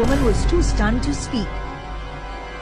woman was too stunned to speak.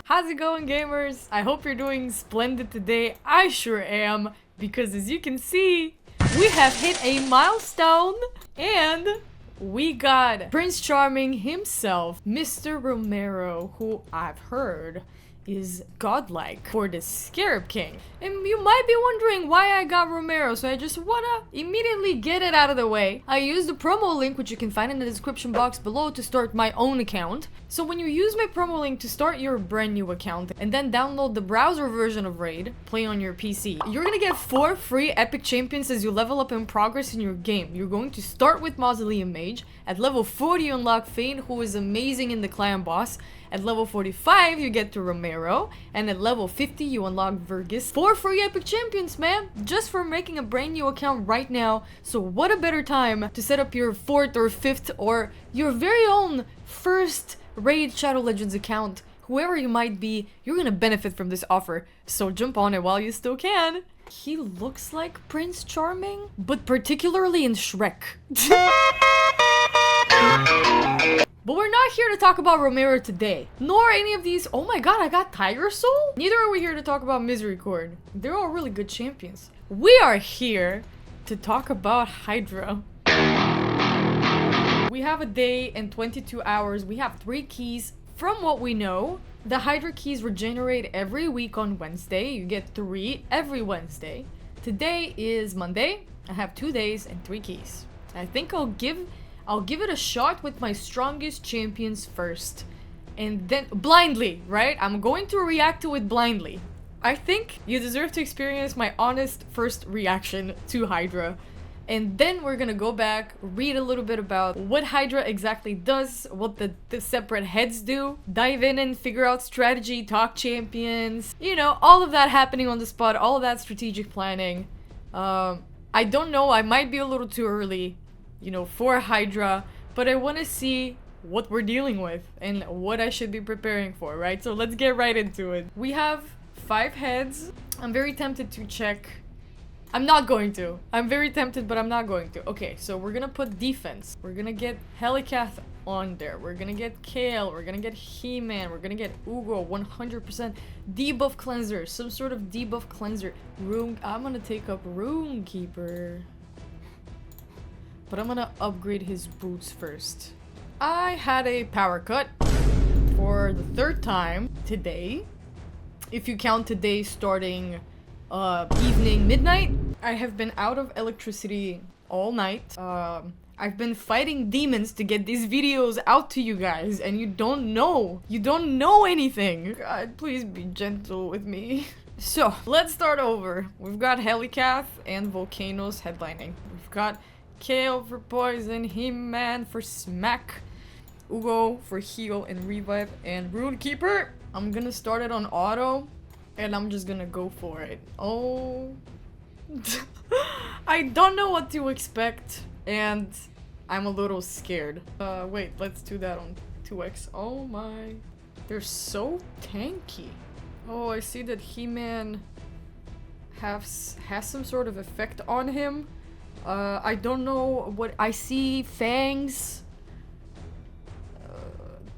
How's it going, gamers? I hope you're doing splendid today. I sure am, because as you can see, we have hit a milestone and we got Prince Charming himself, Mr. Romero, who I've heard is godlike for the Scarab King. And you might be wondering why I got Romero, so I just wanna immediately get it out of the way. I used the promo link, which you can find in the description box below, to start my own account. So when you use my promo link to start your brand new account and then download the browser version of Raid, play on your PC, you're gonna get 4 free epic champions as you level up in progress in your game. You're going to start with Mausoleum Mage. At level 40 you unlock Fane, who is amazing in the clan boss. At level 45 you get to Romero, and at level 50 you unlock Vergis. 4 free epic champions, man, just for making a brand new account right now. So what a better time to set up your 4th or 5th or your very own first Raid Shadow Legends account. Whoever you might be, you're gonna benefit from this offer, so jump on it while you still can. He looks like Prince Charming, but particularly in Shrek. But we're not here to talk about Romero today, nor any of these. Oh my god, I got Tiger Soul? Neither are we here to talk about Misericord. They're all really good champions. We are here to talk about Hydra. We have a day and 22 hours. We have 3 keys. From what we know, the Hydra keys regenerate every week on Wednesday. You get 3 every Wednesday. Today is Monday. I have 2 days and 3 keys. I think I'll give it a shot with my strongest champions first. And then blindly, right? I'm going to react to it blindly. I think you deserve to experience my honest first reaction to Hydra. And then we're gonna go back, read a little bit about what Hydra exactly does, what the separate heads do, dive in and figure out strategy, talk champions, you know, all of that happening on the spot, all of that strategic planning. I don't know, I might be a little too early, you know, for Hydra, but I want to see what we're dealing with and what I should be preparing for, right? So let's get right into it. We have 5 heads. I'm very tempted to check. I'm not going to. I'm very tempted, but I'm not going to. Okay, so we're gonna put defense. We're gonna get Helicath on there. We're gonna get Kale. We're gonna get He-Man. We're gonna get Ugo. 100% debuff cleanser. Some sort of debuff cleanser. I'm gonna take up Rune Keeper. But I'm gonna upgrade his boots first. I had a power cut for the 3rd time today. If you count today starting evening midnight. I have been out of electricity all night. I've been fighting demons to get these videos out to you guys, and you don't know anything. God, please be gentle with me. So let's start over. We've got Helicath and Volcanoes headlining. We've got Kale for poison, He-Man for smack, Ugo for heal and revive, and Rune Keeper. I'm gonna start it on auto. And I'm just gonna go for it. Oh. I don't know what to expect. And I'm a little scared. Wait, let's do that on 2x. Oh my. They're so tanky. Oh, I see that He-Man has some sort of effect on him. I don't know what I see. Fangs.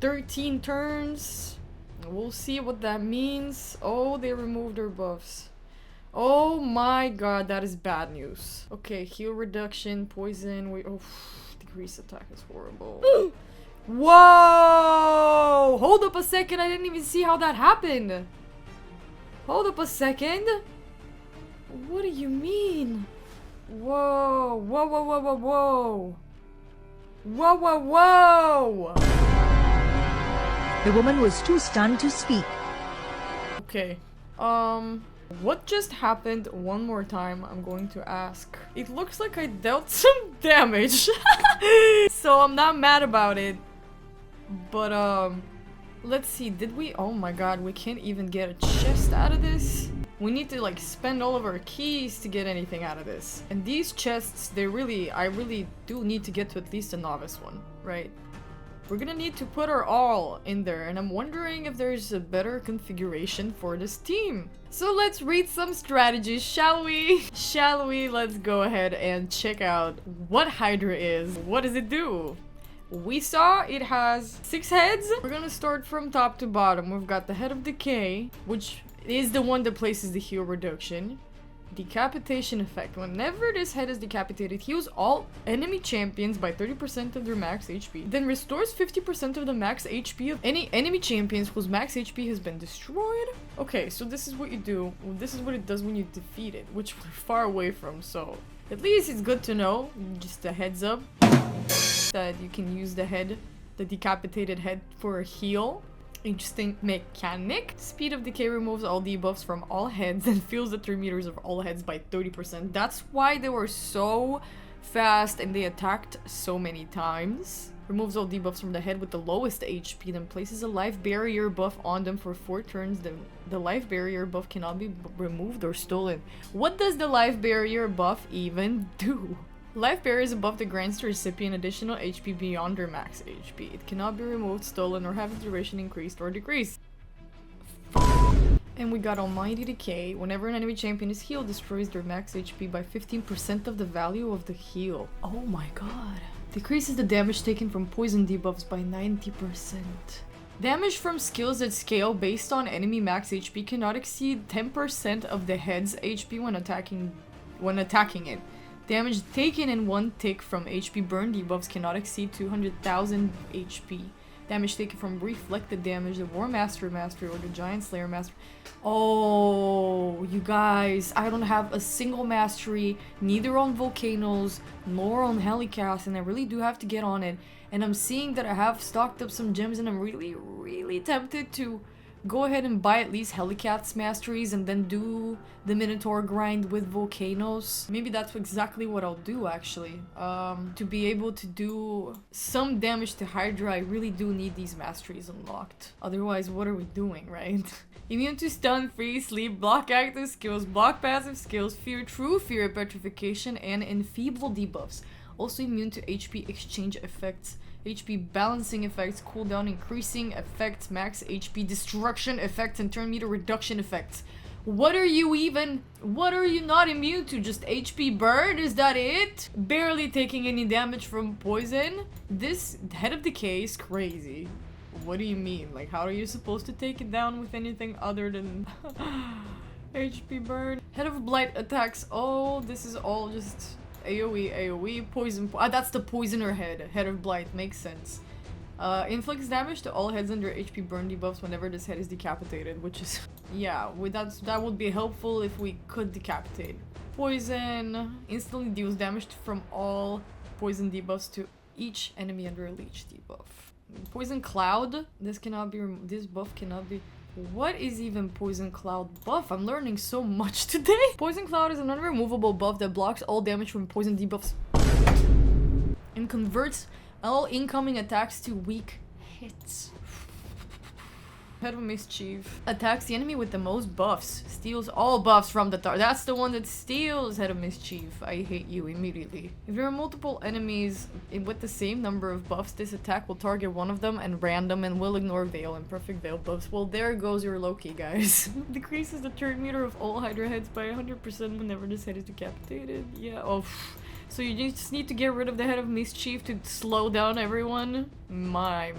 13 turns. We'll see what that means. Oh, they removed their buffs. Oh my god, that is bad news. Okay, heal reduction, poison. Oh, decrease attack is horrible. Whoa! Hold up a second, I didn't even see how that happened. Hold up a second. What do you mean? Whoa, whoa, whoa, whoa, whoa, whoa. Whoa, whoa, whoa! The woman was too stunned to speak. Okay. What just happened? One more time, I'm going to ask. It looks like I dealt some damage. So I'm not mad about it. But, let's see. Did we? Oh my god, we can't even get a chest out of this. We need to, like, spend all of our keys to get anything out of this. And these chests, I really do need to get to at least a novice one, right? We're gonna need to put our all in there, and I'm wondering if there's a better configuration for this team. So let's read some strategies, shall we? Shall we? Let's go ahead and check out what Hydra is. What does it do? we saw it has 6 heads. We're gonna start from top to bottom. We've got the Head of Decay, which is the one that places the heal reduction. Decapitation effect. Whenever this head is decapitated, heals all enemy champions by 30% of their max HP. Then restores 50% of the max HP of any enemy champions whose max HP has been destroyed. Okay, so this is what you do. This is what it does when you defeat it, which we're far away from, so at least it's good to know. Just a heads up that you can use the head, the decapitated head, for a heal. Interesting mechanic. Speed of Decay removes all debuffs from all heads and fills the 3 meters of all heads by 30%. That's why they were so fast and they attacked so many times. Removes all debuffs from the head with the lowest HP, then places a life barrier buff on them for 4 turns. The life barrier buff cannot be removed or stolen. What does the life barrier buff even do? Life barriers above the grants the recipient additional HP beyond their max HP. It cannot be removed, stolen, or have its duration increased or decreased. And we got Almighty Decay. Whenever an enemy champion is healed, destroys their max HP by 15% of the value of the heal. Oh my god. Decreases the damage taken from poison debuffs by 90%. Damage from skills that scale based on enemy max HP cannot exceed 10% of the head's HP when attacking it. Damage taken in one tick from HP burn debuffs cannot exceed 200,000 HP. Damage taken from reflected damage, the War Master Mastery, or the Giant Slayer Mastery. Oh, you guys, I don't have a single mastery, neither on Volcanoes, nor on Helicast, and I really do have to get on it. And I'm seeing that I have stocked up some gems, and I'm really tempted to go ahead and buy at least Helicat's masteries and then do the Minotaur grind with Volcanoes. Maybe that's exactly what I'll do, actually. To be able to do some damage to Hydra, I really do need these masteries unlocked. Otherwise, what are we doing, right? Immune to stun, freeze, sleep, block active skills, block passive skills, fear, true fear, petrification, and enfeeble debuffs. Also immune to HP exchange effects, HP balancing effects, cooldown increasing effects, max HP destruction effects, and turn meter reduction effects. What are you not immune to? Just HP burn? Is that it? Barely taking any damage from poison? This Head of Decay is crazy. What do you mean? Like, how are you supposed to take it down with anything other than HP burn? Head of Blight attacks. Oh, this is all just AoE, poison. That's the poisoner head. Head of Blight. Makes sense. Inflicts damage to all heads under HP burn debuffs whenever this head is decapitated, which is... yeah, that would be helpful if we could decapitate. Poison. Instantly deals damage from all poison debuffs to each enemy under a leech debuff. Poison Cloud. This buff cannot be... What is even Poison Cloud buff? I'm learning so much today. Poison Cloud is an unremovable buff that blocks all damage from poison debuffs and converts all incoming attacks to weak hits. Head of Mischief. Attacks the enemy with the most buffs. Steals all buffs from the target. That's the one that steals Head of Mischief. I hate you immediately. If there are multiple enemies with the same number of buffs, this attack will target one of them and random and will ignore Veil and Perfect Veil buffs. Well, there goes your Loki, guys. Decreases the turn meter of all Hydra heads by 100% whenever this head is decapitated. Yeah, oh. So you just need to get rid of the Head of Mischief to slow down everyone? My.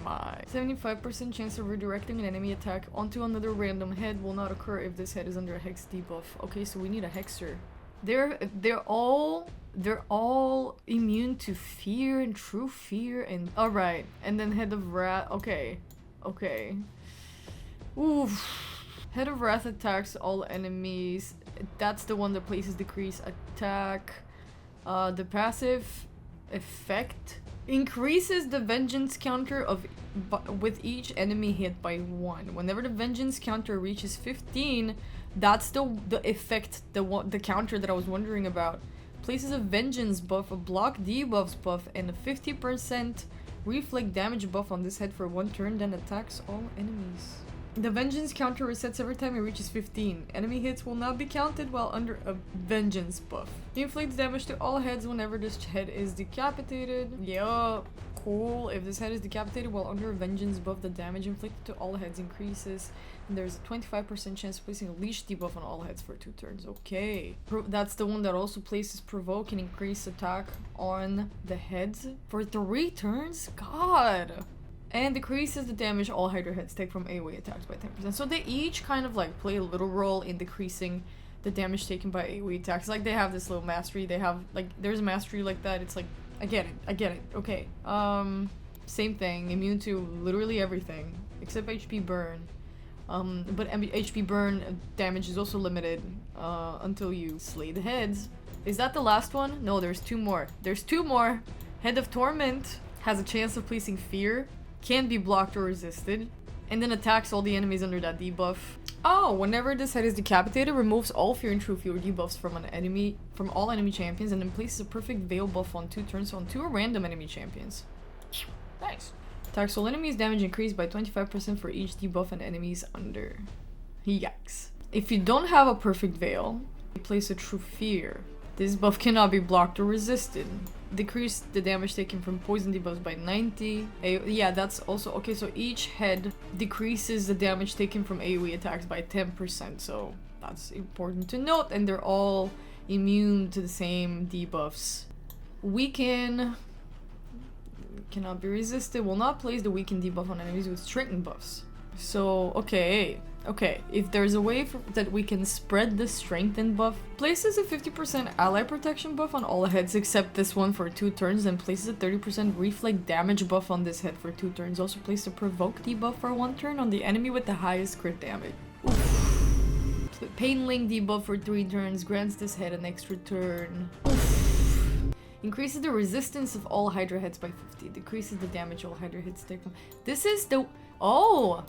75% chance of redirecting an enemy attack onto another random head will not occur if this head is under a hex debuff. Okay, so we need a hexer. They're all immune to fear and true fear and... Alright, and then Head of Wrath... Okay. Oof. Head of Wrath attacks all enemies. That's the one that places decrease attack. The passive effect increases the vengeance counter with each enemy hit by 1. Whenever the vengeance counter reaches 15, that's the effect, the counter that I was wondering about. Places a vengeance buff, a block debuffs buff, and a 50% reflect damage buff on this head for 1 turn, then attacks all enemies. The vengeance counter resets every time it reaches 15. Enemy hits will not be counted while under a vengeance buff. Inflicts damage to all heads whenever this head is decapitated. Yeah, cool. If this head is decapitated while under vengeance buff, the damage inflicted to all heads increases. And there's a 25% chance of placing a leash debuff on all heads for 2 turns. Okay. That's the one that also places provoke and increase attack on the heads for 3 turns? God. And decreases the damage all Hydra heads take from AoE attacks by 10%. So they each kind of like play a little role in decreasing the damage taken by AoE attacks. Like they have this little mastery. They have like, there's a mastery like that. It's like, I get it. Okay. Same thing. Immune to literally everything except HP burn. But HP burn damage is also limited until you slay the heads. Is that the last one? No, there's 2 more. There's 2 more. Head of Torment has a chance of placing fear. Can't be blocked or resisted. And then attacks all the enemies under that debuff. Oh, whenever this head is decapitated, removes all fear and true fear debuffs from all enemy champions, and then places a perfect veil buff on 2 turns on 2 random enemy champions. Nice. Attacks all enemies, damage increased by 25% for each debuff and enemies under. Yikes. If you don't have a perfect veil, you place a true fear. This buff cannot be blocked or resisted. Decrease the damage taken from poison debuffs by 90. Yeah, that's also okay. So each head decreases the damage taken from AoE attacks by 10%. So that's important to note. And they're all immune to the same debuffs. Weaken cannot be resisted. Will not place the weaken debuff on enemies with strengthen buffs. So okay. If there's a way that we can spread the strengthen buff, places a 50% ally protection buff on all heads except this one for 2 turns, and places a 30% reflect damage buff on this head for 2 turns. Also places a provoke debuff for 1 turn on the enemy with the highest crit damage. Oof. Pain link debuff for 3 turns, grants this head an extra turn. Oof. Increases the resistance of all Hydra heads by 50. Decreases the damage all Hydra heads take from. This is the... Oh!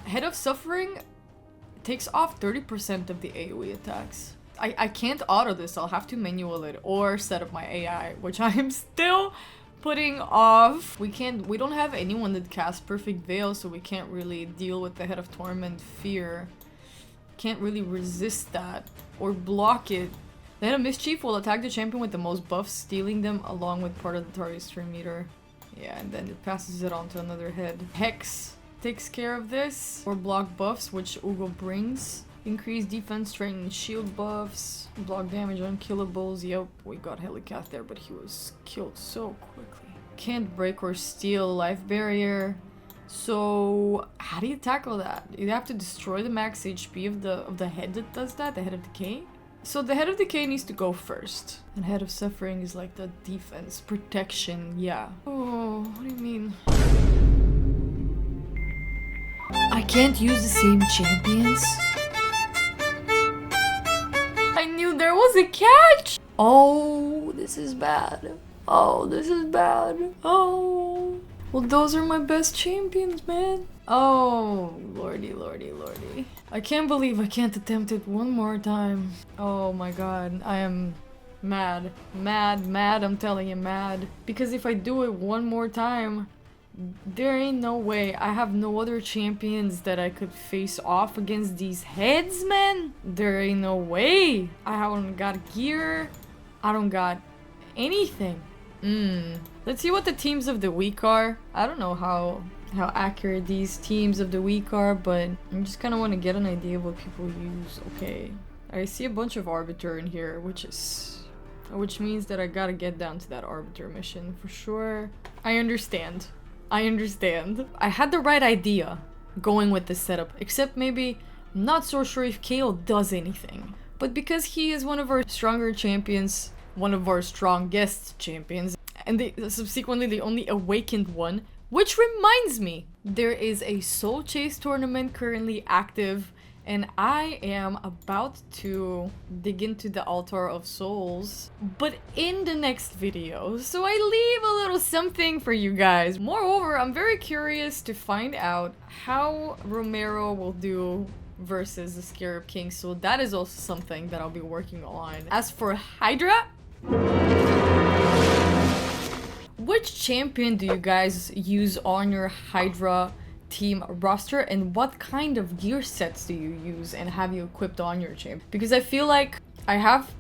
Head of Suffering takes off 30% of the AoE attacks. I can't auto this, I'll have to manual it or set up my AI, which I am still putting off. We don't have anyone that casts Perfect Veil, so we can't really deal with the Head of Torment Fear. Can't really resist that or block it. The Head of Mischief will attack the champion with the most buffs, stealing them along with part of the target's turn meter. Yeah, and then it passes it on to another head. Hex takes care of this, or block buffs, which Ugo brings. Increase defense, strength, and shield buffs. Block damage on killables. Yep, we got Helicath there, but he was killed so quickly. Can't break or steal life barrier. So how do you tackle that? You have to destroy the max HP of the head that does that, the Head of Decay. So the Head of Decay needs to go first. And Head of Suffering is like the defense, protection, yeah. Oh, what do you mean? I can't use the same champions? I knew there was a catch! Oh, this is bad. Oh, this is bad. Oh. Well, those are my best champions, man. Oh, lordy. I can't believe I can't attempt it one more time. Oh my god, I am mad. Mad, I'm telling you, mad. Because if I do it one more time, there ain't no way. I have no other champions that I could face off against these heads, man. There ain't no way. I haven't got gear. I don't got anything. Let's see what the teams of the week are. I don't know how accurate these teams of the week are, but I just kind of want to get an idea of what people use. Okay. I see a bunch of Arbiter in here, which means that I gotta get down to that Arbiter mission for sure. I understand. I had the right idea going with this setup, except maybe I'm not so sure if KO does anything. But because he is one of our stronger champions, one of our strongest champions, and subsequently the only awakened one, which reminds me, there is a Soul Chase tournament currently active, and I am about to dig into the Altar of Souls, but in the next video, so I leave a little something for you guys. Moreover, I'm very curious to find out how Romero will do versus the Scarab King, so that is also something that I'll be working on. As for Hydra, which champion do you guys use on your Hydra team roster, and what kind of gear sets do you use and have you equipped on your champion? Because I feel like I have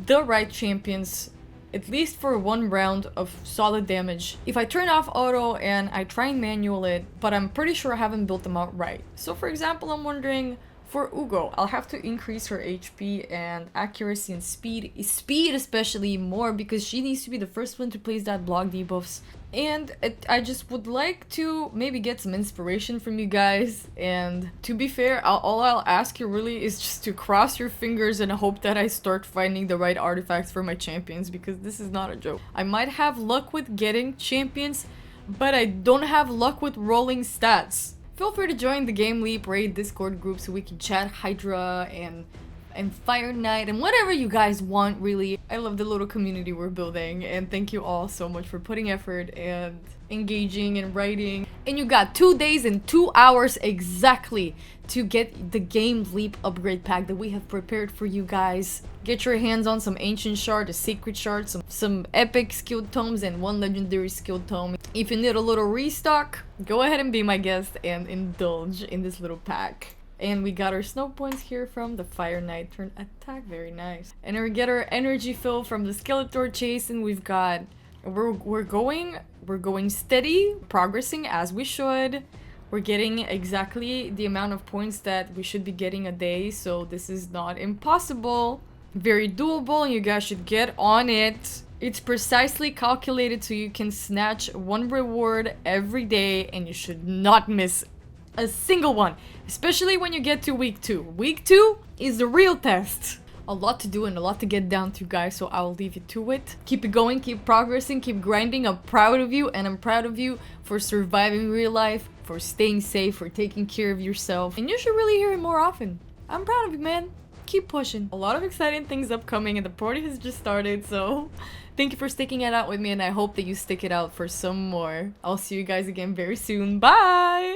the right champions at least for one round of solid damage. If I turn off auto and I try and manual it, but I'm pretty sure I haven't built them out right. So for example, I'm wondering, for Ugo, I'll have to increase her HP and accuracy and speed. Speed especially more because she needs to be the first one to place that block debuffs. And I just would like to maybe get some inspiration from you guys. And to be fair, all I'll ask you really is just to cross your fingers and hope that I start finding the right artifacts for my champions, because this is not a joke. I might have luck with getting champions, but I don't have luck with rolling stats. Feel free to join the Game Leap raid Discord group so we can chat Hydra and Fire Knight and whatever you guys want, really. I love the little community we're building, and thank you all so much for putting effort and engaging and writing. And you got 2 days and 2 hours exactly to get the Game Leap upgrade pack that we have prepared for you guys. Get your hands on some ancient shard, a sacred shard, some epic skilled tomes, and 1 legendary skilled tome. If you need a little restock, go ahead and be my guest and indulge in this little pack. And we got our snow points here from the Fire Knight turn attack, very nice. And we get our energy fill from the Skeletor chase, and we've got we're going steady, progressing as we should. We're getting exactly the amount of points that we should be getting a day, so this is not impossible. Very doable, and you guys should get on it. It's precisely calculated so you can snatch 1 reward every day, and you should not miss a single one, especially when you get to week 2. Week 2 is the real test. A lot to do and a lot to get down to, guys, so I'll leave you to it. Keep it going, keep progressing, keep grinding. I'm proud of you, and I'm proud of you for surviving real life, for staying safe, for taking care of yourself. And you should really hear it more often. I'm proud of you, man. Keep pushing. A lot of exciting things upcoming, and the party has just started, so thank you for sticking it out with me, and I hope that you stick it out for some more. I'll see you guys again very soon. Bye!